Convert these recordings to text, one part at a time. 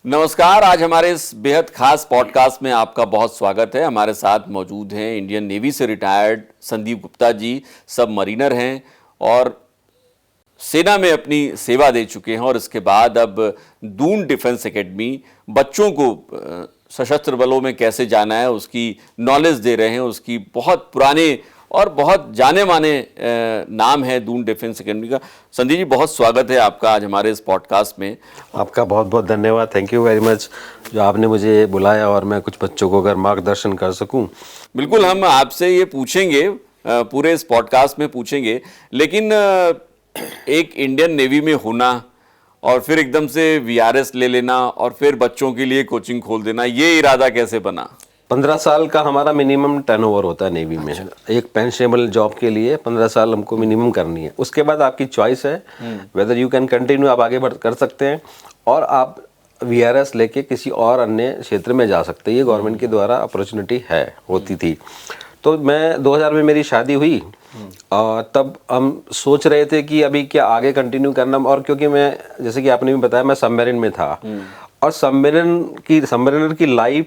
नमस्कार। आज हमारे इस बेहद खास पॉडकास्ट में आपका बहुत स्वागत है। हमारे साथ मौजूद हैं इंडियन नेवी से रिटायर्ड संदीप गुप्ता जी। सब मरीनर हैं और सेना में अपनी सेवा दे चुके हैं और इसके बाद अब दून डिफेंस एकेडमी बच्चों को सशस्त्र बलों में कैसे जाना है उसकी नॉलेज दे रहे हैं। उसकी बहुत पुराने और बहुत जाने माने नाम है दून डिफेंस एकेडमी का। संदीप जी, बहुत स्वागत है आपका आज हमारे इस पॉडकास्ट में। आपका बहुत बहुत धन्यवाद। थैंक यू वेरी मच जो आपने मुझे बुलाया और मैं कुछ बच्चों को अगर मार्गदर्शन कर सकूं। बिल्कुल, हम आपसे ये पूछेंगे, पूरे इस पॉडकास्ट में पूछेंगे, लेकिन एक इंडियन नेवी में होना और फिर एकदम से वीआरएस ले लेना और फिर बच्चों के लिए कोचिंग खोल देना, ये इरादा कैसे बना? 15 साल का हमारा मिनिमम टर्नओवर होता है नेवी में। एक पेंशनेबल जॉब के लिए 15 साल हमको मिनिमम करनी है। उसके बाद आपकी चॉइस है वेदर यू कैन कंटिन्यू, आप आगे बढ़ कर सकते हैं और आप वीआरएस लेके किसी और अन्य क्षेत्र में जा सकते हैं। ये गवर्नमेंट के द्वारा अपॉर्चुनिटी होती थी। तो मैं 2000 में मेरी शादी हुई और तब हम सोच रहे थे कि अभी क्या आगे कंटिन्यू करना। और क्योंकि मैं, जैसे कि आपने भी बताया, मैं सबमरीन में था और सबमरीनर की लाइफ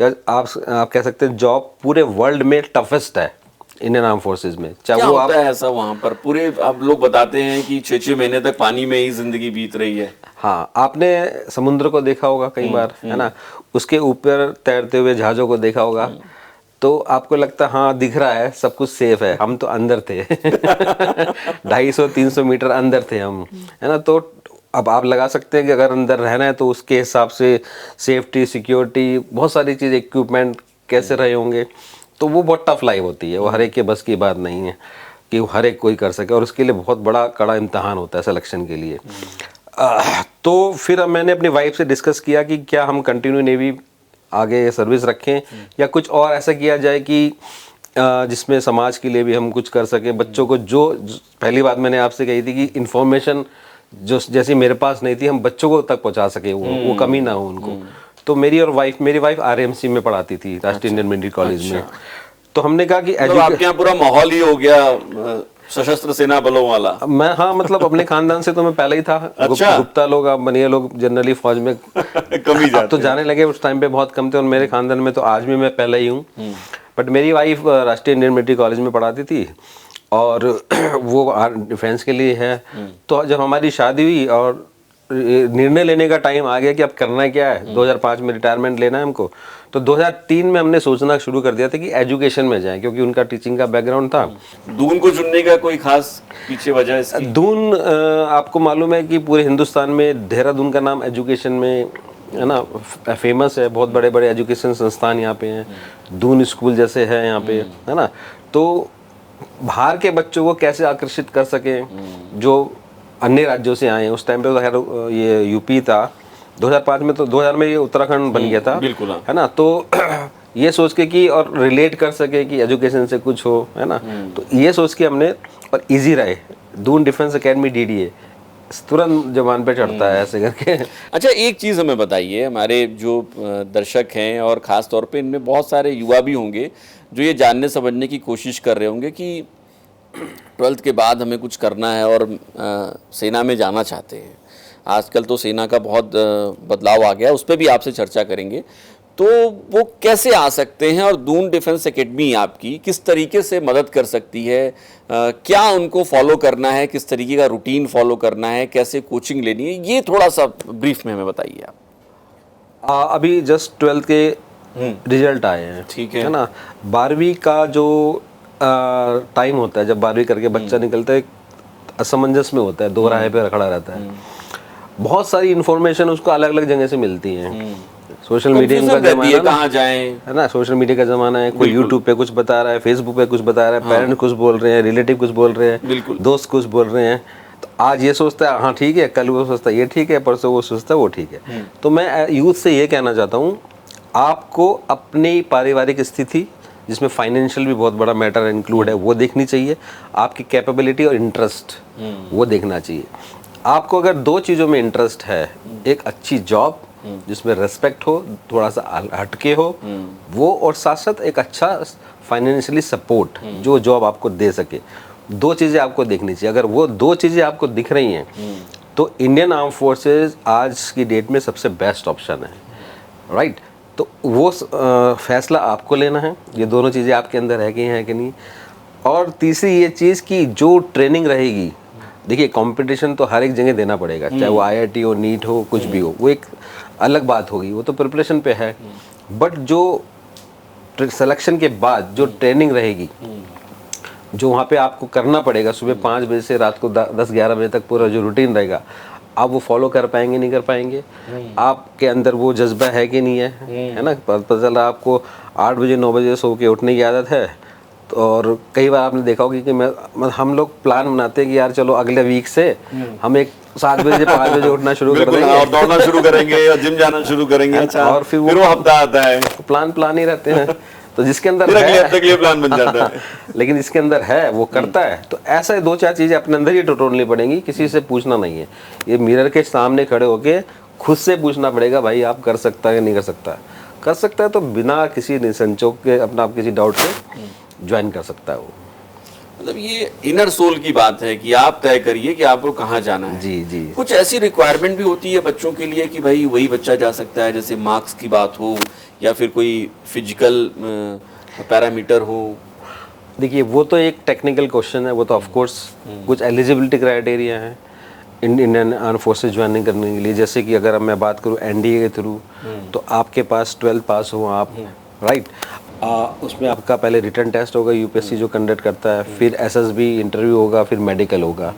या आप कह सकते हैं जॉब पूरे वर्ल्ड में टफेस्ट है इंडियन आर्म फोर्सेस में। चाहे क्या वो होता है ऐसा वहां पर? पूरे आप लोग बताते हैं कि 6-6 महीने तक पानी में ही जिंदगी बीत रही है। हाँ, आपने समुद्र को देखा होगा कई बार, है ना, उसके ऊपर तैरते हुए जहाजों को देखा होगा। तो आपको लगता है हाँ दिख रहा है, सब कुछ सेफ है। हम तो अंदर थे 250-300 मीटर अंदर थे हम, है ना। तो अब आप लगा सकते हैं कि अगर अंदर रहना है तो उसके हिसाब से सेफ्टी, सिक्योरिटी, बहुत सारी चीज़, इक्विपमेंट कैसे रहे होंगे। तो वो बहुत टफ लाइफ होती है। वो हर एक के बस की बात नहीं है कि हर एक कोई कर सके और उसके लिए बहुत बड़ा कड़ा इम्तहान होता है सिलेक्शन के लिए। तो फिर मैंने अपनी वाइफ से डिस्कस किया कि क्या हम कंटिन्यू नेवी आगे सर्विस रखें या कुछ और ऐसा किया जाए कि जिसमें समाज के लिए भी हम कुछ कर सकें। बच्चों को जो पहली बात मैंने आपसे कही थी कि इन्फॉर्मेशन जो जैसी मेरे पास नहीं थी, हम बच्चों को तक पहुंचा सके, वो कमी ना हो उनको। तो मेरी वाइफ आरएमसी में पढ़ाती थी, राष्ट्रीय इंडियन मिलिट्री कॉलेज में। तो हमने कहा कि तो आपके यहाँ पूरा माहौल ही हो गया सशस्त्र सेना बलों वाला। मैं, हाँ, मतलब अपने खानदान से तो मैं पहले ही था। अच्छा। गुप्ता लोग, अब बनिया लोग जनरली फौज में कम ही जाते तो जाने लगे, उस टाइम पे बहुत कम थे और मेरे खानदान में तो आज भी मैं पहले ही हूँ। बट मेरी वाइफ राष्ट्रीय इंडियन मिलिट्री कॉलेज में पढ़ाती थी और वो डिफेंस के लिए है। तो जब हमारी शादी हुई और निर्णय लेने का टाइम आ गया कि अब करना क्या है, 2005 में रिटायरमेंट लेना है हमको, तो 2003 में हमने सोचना शुरू कर दिया था कि एजुकेशन में जाएं, क्योंकि उनका टीचिंग का बैकग्राउंड था। दून को चुनने का कोई खास पीछे वजह इसकी? दून, आपको मालूम है कि पूरे हिंदुस्तान में देहरादून का नाम एजुकेशन में, है ना, फेमस है। बहुत बड़े बड़े एजुकेशन संस्थान यहाँ पे हैं, दून स्कूल जैसे है यहाँ पे, है ना। तो बाहर के बच्चों को कैसे आकर्षित कर सकें जो अन्य राज्यों से आए हैं। उस टाइम पे तो खैर ये यूपी था, 2005 में, तो 2000 में ये उत्तराखंड बन गया था, बिल्कुल, है ना। तो ये सोच के कि और रिलेट कर सके कि एजुकेशन से कुछ हो, है ना। तो ये सोच के हमने, और इजी रहे, दून डिफेंस एकेडमी DDA तुरंत जबान पे चढ़ता है ऐसे करके। अच्छा, एक चीज़ हमें बताइए, हमारे जो दर्शक हैं और ख़ास तौर पे इनमें बहुत सारे युवा भी होंगे जो ये जानने समझने की कोशिश कर रहे होंगे कि 12th के बाद हमें कुछ करना है और सेना में जाना चाहते हैं। आजकल तो सेना का बहुत बदलाव आ गया है, उस पर भी आपसे चर्चा करेंगे। तो वो कैसे आ सकते हैं और दून डिफेंस एकेडमी आपकी किस तरीके से मदद कर सकती है? क्या उनको फॉलो करना है, किस तरीके का रूटीन फॉलो करना है, कैसे कोचिंग लेनी है, ये थोड़ा सा ब्रीफ में हमें बताइए आप। अभी जस्ट 12th के रिजल्ट आए हैं, ठीक है ना। 12वीं का जो टाइम होता है, जब 12वीं करके बच्चा निकलता है, असमंजस में होता है, दो राह पे खड़ा रहता है। बहुत सारी इन्फॉर्मेशन उसको अलग अलग जगह से मिलती है। सोशल मीडिया का जमाना है, कहाँ जाएं, है ना। सोशल मीडिया का जमाना है, कोई यूट्यूब पे कुछ बता रहा है, फेसबुक पे कुछ बता रहा है, पेरेंट कुछ बोल रहे हैं, रिलेटिव कुछ बोल रहे हैं, दोस्त कुछ बोल रहे हैं। तो आज ये सोचता है हाँ ठीक है, कल वो सोचता है ये ठीक है, परसों वो सोचता है वो ठीक है। तो मैं यूथ से ये कहना चाहता हूँ, आपको अपनी पारिवारिक स्थिति, जिसमें फाइनेंशियल भी बहुत बड़ा मैटर इंक्लूड है, वो देखनी चाहिए। आपकी कैपेबिलिटी और इंटरेस्ट वो देखना चाहिए। आपको अगर दो चीज़ों में इंटरेस्ट है, एक अच्छी जॉब जिसमें रेस्पेक्ट हो, थोड़ा सा हटके हो वो, और साथ साथ एक अच्छा फाइनेंशियली सपोर्ट जो जॉब आपको दे सके, दो चीज़ें आपको देखनी चाहिए। अगर वो दो चीज़ें आपको दिख रही हैं तो इंडियन आर्म फोर्सेस आज की डेट में सबसे बेस्ट ऑप्शन है, राइट। तो वो फैसला आपको लेना है, ये दोनों चीज़ें आपके अंदर है कि नहीं। और तीसरी ये चीज़ कि जो ट्रेनिंग रहेगी, देखिए कंपटीशन तो हर एक जगह देना पड़ेगा, चाहे वो IIT हो, नीट हो, कुछ भी हो, वो एक अलग बात होगी, वो तो प्रिपरेशन पे है। बट जो सिलेक्शन के बाद जो ट्रेनिंग रहेगी, जो वहाँ पे आपको करना पड़ेगा, सुबह 5 बजे से रात को 10-11 बजे तक पूरा जो रूटीन रहेगा, आप वो फॉलो कर पाएंगे नहीं कर पाएंगे, आपके अंदर वो जज्बा है कि नहीं है ना। पता चल रहा आपको 8 बजे 9 बजे सो के उठने की आदत है, तो और कई बार आपने देखा होगा कि हम लोग प्लान बनाते हैं कि यार चलो अगले वीक से हम एक 7 बजे से 5 बजे उठना शुरू कर देंगे और दौड़ना शुरू करेंगे और जिम जाना शुरू करेंगे। अच्छा, और फिर वो हफ्ता आता है, प्लान ही रहते हैं। तो जिसके अंदर फिर अगले है हफ्ते के लिए प्लान बन जाता है। लेकिन इसके अंदर है वो करता है। तो ऐसा 2-4 चीजें अपने अंदर ही टटोलनी पड़ेंगी, किसी से पूछना नहीं है। ये मिरर के सामने खड़े होके खुद से पूछना पड़ेगा, भाई आप कर सकता है या नहीं कर सकता। कर सकता है तो बिना किसी संचोक के, अपना किसी डाउट के ज्वाइन कर सकता है वो। मतलब ये इनर सोल की बात है कि आप तय करिए कि आपको कहाँ जाना है। जी जी। कुछ ऐसी रिक्वायरमेंट भी होती है बच्चों के लिए कि भाई वही बच्चा जा सकता है, जैसे मार्क्स की बात हो या फिर कोई फिजिकल पैरामीटर हो। देखिए वो तो एक टेक्निकल क्वेश्चन है, वो तो ऑफ कोर्स कुछ एलिजिबिलिटी क्राइटेरिया है इंडियन आर्म फोर्सेस ज्वाइनिंग करने के लिए। जैसे कि अगर मैं बात करूँ NDA के थ्रू, तो आपके पास 12th पास हो आप, राइट। उसमें आपका पहले रिटन टेस्ट होगा, UPSC जो कंडक्ट करता है, फिर SSB इंटरव्यू होगा, फिर मेडिकल होगा।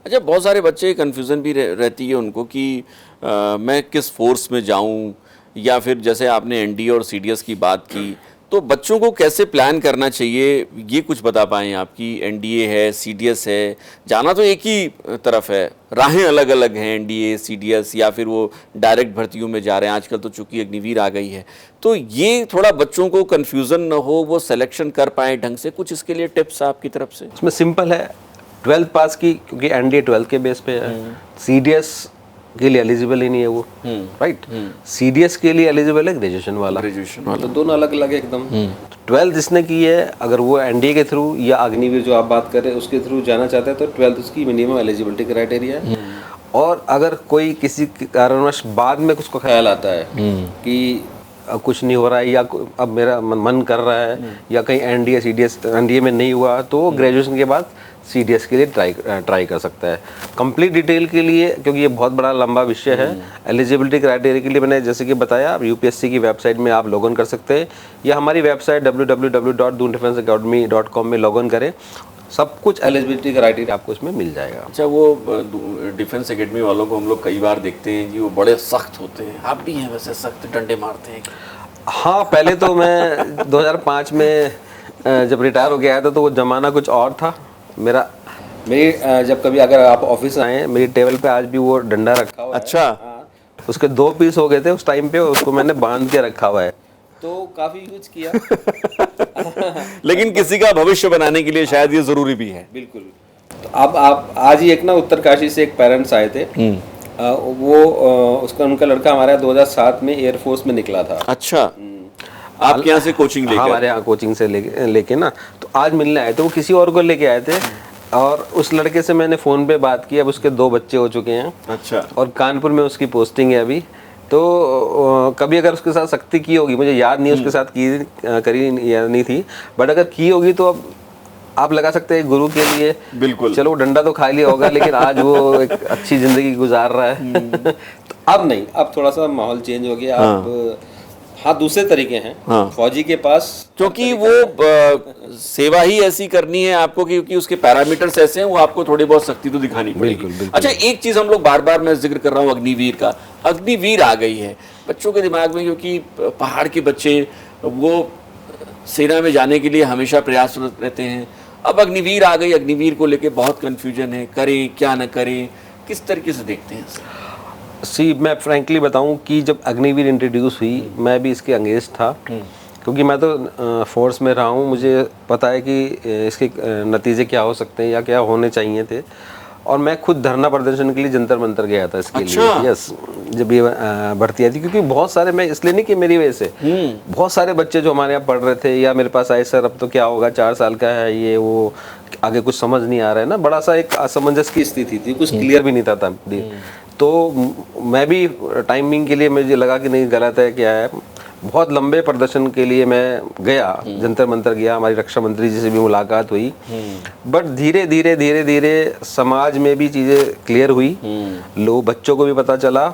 अच्छा, बहुत सारे बच्चे कन्फ्यूज़न भी रहती है उनको कि मैं किस फोर्स में जाऊं, या फिर जैसे आपने NDA और CDS की बात की, तो बच्चों को कैसे प्लान करना चाहिए, ये कुछ बता पाएँ आप कि NDA है, CDS है, जाना तो एक ही तरफ है, राहें अलग अलग हैं, NDA CDS या फिर वो डायरेक्ट भर्तियों में जा रहे हैं। आजकल तो चूंकि अग्निवीर आ गई है, तो ये थोड़ा बच्चों को कन्फ्यूज़न ना हो, वो सिलेक्शन कर पाएँ ढंग से। कुछ इसके लिए टिप्स आपकी तरफ से? इसमें सिंपल है, 12th पास की, क्योंकि NDA 12th के बेस पे है। CDS के लिए एलिजिबल ही नहीं है वो, राइट। CDS के लिए एलिजिबल है ग्रेजुएशन वाला, तो दोनों अलग अलग है एकदम। 12th जिसने की है, अगर वो NDA के थ्रू या अग्निवीर जो आप बात कर रहे हैं उसके थ्रू जाना चाहता है, तो 12th उसकी मिनिमम एलिजिबिलिटी क्राइटेरिया है। और अगर कोई किसी कारणवश बाद में उसको ख्याल आता है कि अब कुछ नहीं हो रहा है, या अब मेरा मन कर रहा है, या कहीं NDA CDS NDA में नहीं हुआ, तो ग्रेजुएशन के बाद CDS के लिए ट्राई कर सकता है। कंप्लीट डिटेल के लिए, क्योंकि ये बहुत बड़ा लंबा विषय है, एलिजिबिलिटी क्राइटेरिया के लिए मैंने जैसे कि बताया, आप UPSC की वेबसाइट में आप लॉगिन कर सकते हैं, या हमारी वेबसाइट www.doondefenseacademy.com में लॉगिन करें। सब कुछ एलिजिबिलिटी क्राइटेरिया आपको इसमें मिल जाएगा। अच्छा, वो डिफेंस एकेडमी वालों को हम लोग कई बार देखते हैं कि वो बड़े सख्त होते हैं, आप भी हैं वैसे सख्त, डंडे मारते हैं? हाँ, पहले तो मैं 2005 में जब रिटायर हो गया आया था, तो वो ज़माना कुछ और था। मेरी जब कभी अगर आप ऑफिस आए, मेरी टेबल पे आज भी वो डंडा रखा हुआ है। अच्छा। उसके 2 पीस हो गए थे उस टाइम पे, उसको मैंने बांध के रखा हुआ है, तो काफी यूज किया। लेकिन किसी का भविष्य बनाने के लिए शायद ये जरूरी भी है। बिल्कुल। तो अब आप आज ही एक ना उत्तरकाशी से एक पेरेंट्स आए थे, उसका उनका लड़का हमारे यहाँ 2007 में एयरफोर्स में निकला था। अच्छा, आपके यहाँ से कोचिंग लेके? हमारे यहाँ कोचिंग से लेके ना, तो आज मिलने आए थे। वो किसी और को लेके आए थे, और उस लड़के से मैंने फ़ोन पे बात की। अब उसके 2 बच्चे हो चुके हैं। अच्छा। और कानपुर में उसकी पोस्टिंग है अभी। तो कभी अगर उसके साथ सख्ती की होगी, मुझे याद नहीं उसके साथ करी या नहीं थी, बट अगर की होगी तो अब आप लगा सकते हैं गुरु के लिए। बिल्कुल। चलो डंडा तो खा लिया होगा, लेकिन आज वो एक अच्छी जिंदगी गुजार रहा है। तो अब नहीं, अब थोड़ा सा माहौल चेंज हो गया। अब हाँ, दूसरे तरीके हैं। हाँ। फौजी के पास, क्योंकि वो सेवा ही ऐसी करनी है आपको, क्योंकि उसके पैरामीटर्स ऐसे हैं, वो आपको थोड़ी बहुत सख्ती तो दिखानी पड़ेगी। बिल्कुल। अच्छा, एक चीज हम लोग बार बार मैं जिक्र कर रहा हूँ अग्निवीर का। अग्निवीर आ गई है बच्चों के दिमाग में, क्योंकि पहाड़ के बच्चे वो सेना में जाने के लिए हमेशा प्रयासरत रहते हैं। अब अग्निवीर आ गई, अग्निवीर को लेके बहुत कंफ्यूजन है, करें क्या न करें, किस तरीके से देखते हैं? मैं फ्रैंकली बताऊं कि जब अग्निवीर इंट्रोड्यूस हुई, मैं भी इसके अंगेज था, क्योंकि मैं तो फोर्स में रहा हूं। मुझे पता है कि इसके नतीजे क्या हो सकते हैं या क्या होने चाहिए थे। और मैं खुद धरना प्रदर्शन के लिए जंतर मंतर गया था इसके लिए। यस, जब ये भर्ती आई थी, क्योंकि बहुत सारे, मैं इसलिए नहीं कि मेरी वजह से, बहुत सारे बच्चे जो हमारे यहाँ पढ़ रहे थे या मेरे पास आए, सर अब तो क्या होगा, 4 साल का है ये वो, आगे कुछ समझ नहीं आ रहा है ना, बड़ा सा एक असमंजस की स्थिति थी, कुछ क्लियर भी नहीं था तब। तो मैं भी टाइमिंग के लिए मुझे लगा कि नहीं गलत है क्या है, बहुत लंबे प्रदर्शन के लिए मैं गया, जंतर मंतर गया, हमारी रक्षा मंत्री जी से भी मुलाकात हुई। बट धीरे धीरे धीरे धीरे समाज में भी चीज़ें क्लियर हुई, लोग बच्चों को भी पता चला,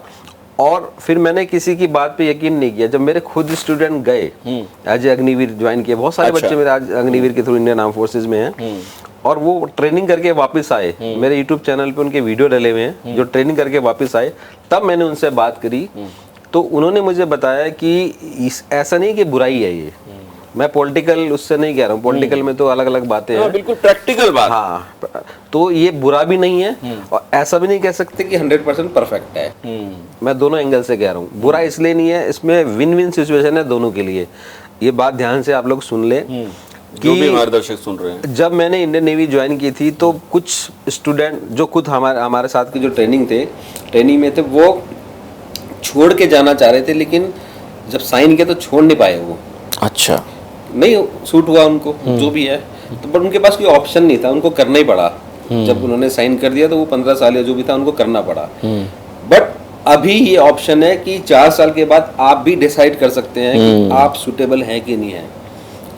और फिर मैंने किसी की बात पे यकीन नहीं किया। जब मेरे खुद स्टूडेंट गए, एज ए अग्निवीर ज्वाइन किए, बहुत सारे बच्चे मेरे आज अग्निवीर के थ्रू इंडियन आर्म फोर्सेज में हैं, और वो ट्रेनिंग करके वापस आए, मेरे यूट्यूब चैनल पे उनके वीडियो डले हुए हैं, जो ट्रेनिंग करके वापस आए, तब मैंने उनसे बात करी, तो उन्होंने मुझे बताया कि ऐसा नहीं कि बुराई है ये, मैं पॉलिटिकल उससे नहीं कह रहा हूँ, पॉलिटिकल में तो अलग अलग बातें हैं, बिल्कुल प्रैक्टिकल बात। हाँ, तो ये बुरा भी नहीं है और ऐसा भी नहीं कह सकते कि 100% परफेक्ट है। मैं दोनों एंगल से कह रहा हूँ, बुरा इसलिए नहीं है, इसमें विन विन सिचुएशन है दोनों के लिए। ये बात ध्यान से आप लोग सुन ले, जो भी हमारे दर्शक सुन रहे हैं, जब मैंने इंडियन नेवी ज्वाइन की थी तो कुछ स्टूडेंट जो खुद हमारे साथ की जो ट्रेनिंग में थे, वो छोड़ के जाना चाह रहे थे, लेकिन जब साइन किया तो छोड़ नहीं पाए वो। अच्छा, नहीं सूट हुआ उनको, जो भी है, तो बट उनके पास कोई ऑप्शन नहीं था, उनको करना ही पड़ा। जब उन्होंने साइन कर दिया तो वो 15 साल या जो भी था उनको करना पड़ा। बट अभी ये ऑप्शन है कि 4 साल के बाद आप भी डिसाइड कर सकते हैं कि आप सुटेबल हैं कि नहीं है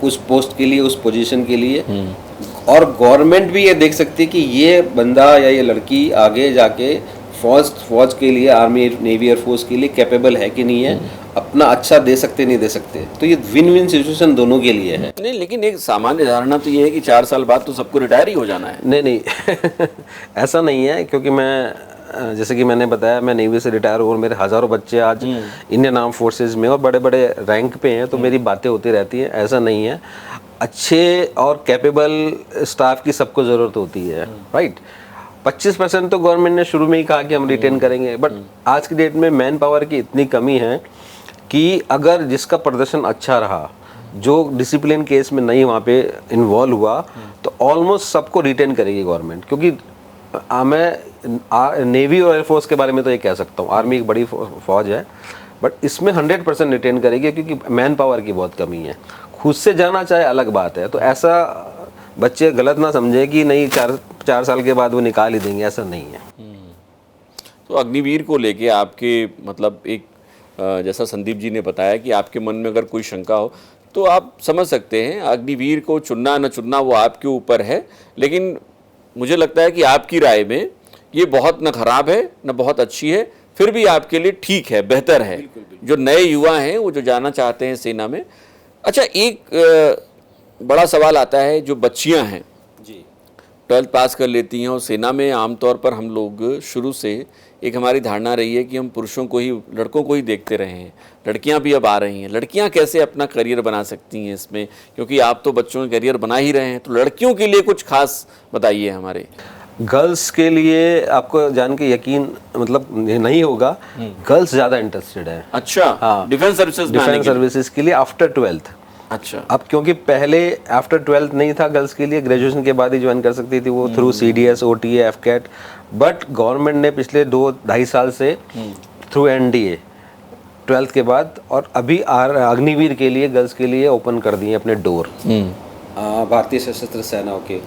उस पोस्ट के लिए, उस पोजीशन के लिए। और गवर्नमेंट भी ये देख सकती है कि ये बंदा या ये लड़की आगे जाके फौज के लिए, आर्मी नेवी एयरफोर्स के लिए कैपेबल है कि नहीं है, अपना अच्छा दे सकते नहीं दे सकते। तो ये विन विन सिचुएशन दोनों के लिए है। नहीं, लेकिन एक सामान्य धारणा तो ये है कि 4 साल बाद तो सबको रिटायर ही हो जाना है। नहीं ऐसा नहीं है, क्योंकि मैं जैसे कि मैंने बताया, मैं नेवी से रिटायर हूँ और मेरे हज़ारों बच्चे आज इंडियन आर्म फोर्सेज में और बड़े बड़े रैंक पे हैं, तो मेरी बातें होती रहती हैं। ऐसा नहीं है, अच्छे और कैपेबल स्टाफ की सबको ज़रूरत होती है, राइट। 25% तो गवर्नमेंट ने शुरू में ही कहा कि हम रिटेन करेंगे, बट आज की डेट में मैन पावर की इतनी कमी है कि अगर जिसका प्रदर्शन अच्छा रहा, जो डिसिप्लिन केस में नहीं वहाँ पे इन्वॉल्व हुआ, तो ऑलमोस्ट सबको रिटेन करेगी गवर्नमेंट। क्योंकि मैं नेवी और एयरफोर्स के बारे में तो ये कह सकता हूँ, आर्मी एक बड़ी फौज है, बट इसमें 100% रिटेन करेगी, क्योंकि मैन पावर की बहुत कमी है। खुद से जाना चाहे अलग बात है, तो ऐसा बच्चे गलत ना समझे कि नहीं 4 साल के बाद वो निकाल ही देंगे, ऐसा नहीं है। तो अग्निवीर को लेके आपके मतलब एक जैसा संदीप जी ने बताया कि आपके मन में अगर कोई शंका हो तो आप समझ सकते हैं, अग्निवीर को चुनना न चुनना वो आपके ऊपर है। लेकिन मुझे लगता है कि आपकी राय में ये बहुत न खराब है न बहुत अच्छी है, फिर भी आपके लिए ठीक है, बेहतर है। जो नए युवा हैं वो जो जाना चाहते हैं सेना में। अच्छा, एक बड़ा सवाल आता है, जो बच्चियां हैं जी 12th पास कर लेती हैं और सेना में आमतौर पर हम लोग शुरू से एक हमारी धारणा रही है कि हम पुरुषों को ही, लड़कों को ही देखते रहे हैं। लड़कियां भी अब आ रही हैं, लड़कियां कैसे अपना करियर बना सकती हैं इसमें, क्योंकि आप तो बच्चों का करियर बना ही रहे हैं। तो लड़कियों के लिए कुछ खास बताइए हमारे। गर्ल्स के लिए आपको जान के यकीन मतलब नहीं होगा, गर्ल्स ज़्यादा इंटरेस्टेड है। अच्छा, हाँ, डिफेंस सर्विसेज में आने डिफेंस के लिए। सर्विसेज के लिए आफ्टर 12th। अच्छा, अब क्योंकि पहले आफ्टर 12th नहीं था गर्ल्स के लिए, ग्रेजुएशन के बाद ही ज्वाइन कर सकती थी वो, through CDS, OTA, FCAT। But government ने पिछले 2-2.5 साल से थ्रू NDA 12th के बाद, और अभी अग्निवीर के लिए गर्ल्स के लिए ओपन कर दिए अपने डोर भारतीय सशस्त्र सेनाओं के।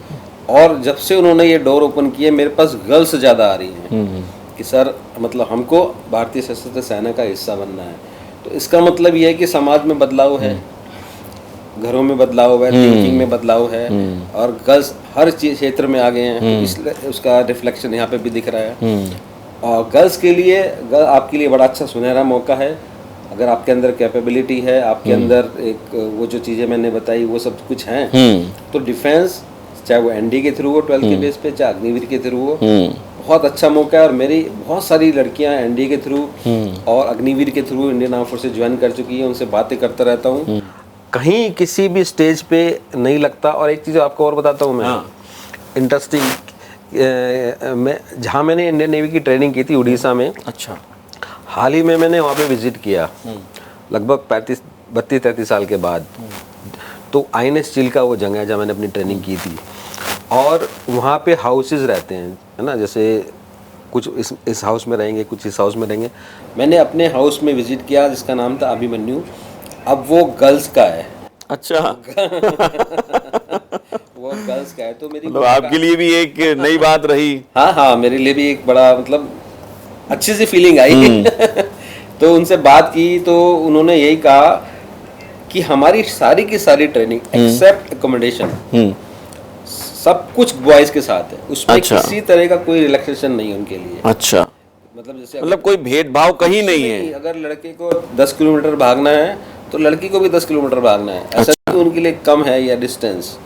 और जब से उन्होंने ये डोर ओपन किए, मेरे पास गर्ल्स ज़्यादा आ रही हैं कि सर मतलब हमको भारतीय सशस्त्र सेना का हिस्सा बनना है। तो इसका मतलब ये है कि समाज में बदलाव है, घरों में बदलाव है, थिंकिंग में बदलाव है, और गर्ल्स हर चीज क्षेत्र में आ गए हैं। इसलिए उसका रिफ्लेक्शन यहाँ पे भी दिख रहा है। और गर्ल्स के लिए, आपके लिए बड़ा अच्छा सुनहरा मौका है। अगर आपके अंदर कैपेबिलिटी है, आपके अंदर एक वो जो चीज़ें मैंने बताई वो सब कुछ हैं, तो डिफेंस चाहे वो ND के थ्रू हो 12th के बेस पे, चाहे अग्निवीर के थ्रू हो, बहुत अच्छा मौका है। और मेरी बहुत सारी लड़कियां ND के थ्रू और अग्निवीर के through Indian arm forces join कर चुकी हैं, उनसे बातें करता रहता हूँ। कहीं किसी भी स्टेज पे नहीं लगता। और एक चीज़ आपको और बताता हूँ मैं, इंटरेस्टिंग, मैं जहाँ मैंने इंडियन नेवी की ट्रेनिंग की थी उड़ीसा में, अच्छा, हाल ही में मैंने वहाँ पे विजिट किया, लगभग 32-33 साल के बाद। तो INS चिल्का वो जगह है जहाँ मैंने अपनी ट्रेनिंग की थी, और वहाँ पे हाउसेज रहते हैं, है ना, जैसे कुछ इस हाउस में रहेंगे, कुछ इस हाउस में रहेंगे। मैंने अपने हाउस में विजिट किया जिसका नाम था अभिमन्यु, अब वो गर्ल्स का है। अच्छा। वो गर्ल्स का है तो मेरी मतलब आपके लिए भी एक नई बात रही। हाँ हाँ, मेरे लिए भी एक बड़ा मतलब अच्छी सी फीलिंग आई। तो उनसे बात की तो उन्होंने यही कहा कि हमारी सारी की सारी ट्रेनिंग एक्सेप्ट एकोमोडेशन सब कुछ बॉयज के साथ है, उसमें अच्छा। किसी तरह का कोई रिलैक्सेशन नहीं है उनके लिए। अच्छा, मतलब जैसे मतलब कोई भेदभाव कहीं नहीं है। अगर लड़के को 10 किलोमीटर भागना है तो लड़की को भी 10 किलोमीटर भागना है, ऐसा नहीं कि उनके लिए कम है या डिस्टेंस,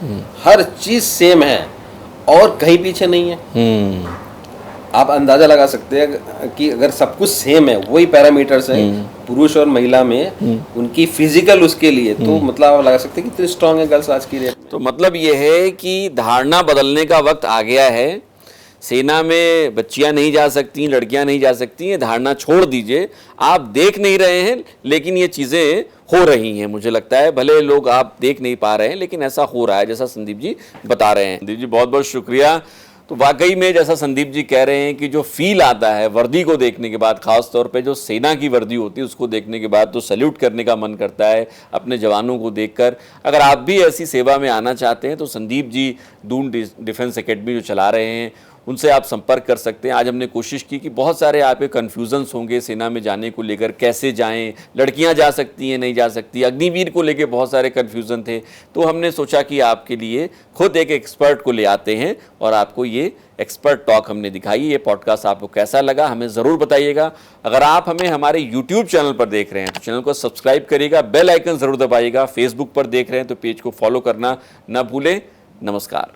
हर चीज सेम है और कहीं पीछे नहीं है। आप अंदाजा लगा सकते हैं कि अगर सब कुछ सेम है, वही पैरामीटर्स हैं पुरुष और महिला में, उनकी फिजिकल उसके लिए, तो मतलब आप लगा सकते हैं कितनी स्ट्रांग है गर्ल्स आज की डेट में। तो मतलब ये है कि धारणा बदलने का वक्त आ गया है। सेना में बच्चियां नहीं जा सकती, लड़कियां नहीं जा सकती, ये धारणा छोड़ दीजिए। आप देख नहीं रहे हैं लेकिन ये चीज़ें हो रही हैं। मुझे लगता है भले लोग आप देख नहीं पा रहे हैं लेकिन ऐसा हो रहा है, जैसा संदीप जी बता रहे हैं। संदीप जी बहुत बहुत शुक्रिया। तो वाकई में जैसा संदीप जी कह रहे हैं कि जो फील आता है वर्दी को देखने के बाद, खास तौर पे जो सेना की वर्दी होती है उसको देखने के बाद, तो सैल्यूट करने का मन करता है अपने जवानों को देखकर। अगर आप भी ऐसी सेवा में आना चाहते हैं तो संदीप जी दून डिफेंस एकेडमी जो चला रहे हैं उनसे आप संपर्क कर सकते हैं। आज हमने कोशिश की कि बहुत सारे आपके कन्फ्यूजन्स होंगे सेना में जाने को लेकर, कैसे जाएं, लड़कियां जा सकती हैं नहीं जा सकती, अग्निवीर को लेकर बहुत सारे कन्फ्यूज़न थे। तो हमने सोचा कि आपके लिए खुद एक एक्सपर्ट को ले आते हैं और आपको ये एक्सपर्ट टॉक हमने दिखाई। ये पॉडकास्ट आपको कैसा लगा हमें ज़रूर बताइएगा। अगर आप हमें हमारे यूट्यूब चैनल पर देख रहे हैं तो चैनल को सब्सक्राइब करिएगा, बेल आइकन ज़रूर दबाइएगा। फेसबुक पर देख रहे हैं तो पेज को फॉलो करना ना भूलें। नमस्कार।